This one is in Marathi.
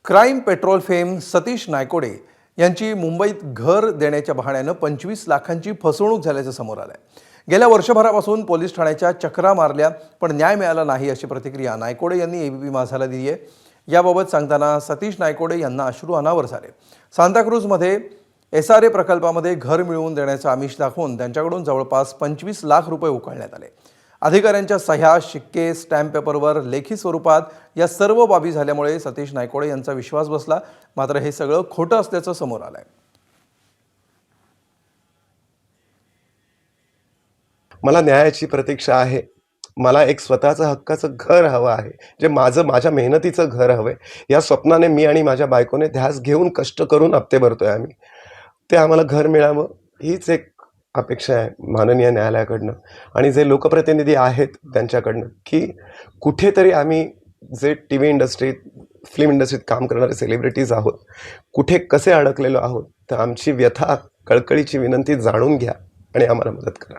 Crime petrol fame Satish Naikode यांची मुंबईत घर देण्याच्या बहाण्यानं 25 लाखांची फसवणूक झाल्याचं समोर आलंय। गेल्या वर्षभरापासून पोलीस ठाण्याच्या चक्रा मारल्या पण न्याय मिळाला नाही अशी प्रतिक्रिया नायकोडे यांनी एबीपी माझाला दिली आहे। याबाबत सांगताना सतीश नायकोडे यांना अश्रू अनावर झाले। सांताक्रूजमध्ये SRA प्रकल्पामध्ये घर मिळवून देण्याचं आमिष दाखवून त्यांच्याकडून जवळपास 25 लाख रुपये उकळण्यात आले। अधिकाऱ्यांच्या सह्या, शिक्के, स्टॅम्प पेपरवर लेखी स्वरूपात या सर्व बाबी झाल्यामुळे सतीश नायकोडे यांचा विश्वास बसला। मात्र हे सगळं खोटं असल्याचं समोर आलंय। मला न्यायाची प्रतीक्षा आहे। मला एक स्वतःचं हक्काचं घर हवं आहे, जे माझ्या मेहनतीचं घर हवंय। या स्वप्नाने मी आणि माझ्या बायकोने ध्यास घेऊन कष्ट करून हप्ते भरतोय आम्ही। ते आम्हाला घर मिळावं हीच एक अपेक्षा आहे माननीय न्यायालयाकडनं आणि जे लोकप्रतिनिधी आहेत त्यांच्याकडनं, की कुठेतरी आम्ही जे टीव्ही इंडस्ट्रीत, फिल्म इंडस्ट्रीत काम करणारे सेलिब्रिटीज आहोत, कुठे कसे अडकलेलो आहोत, तर आमची व्यथा, कळकळीची विनंती जाणून घ्या आणि आम्हाला मदत करा।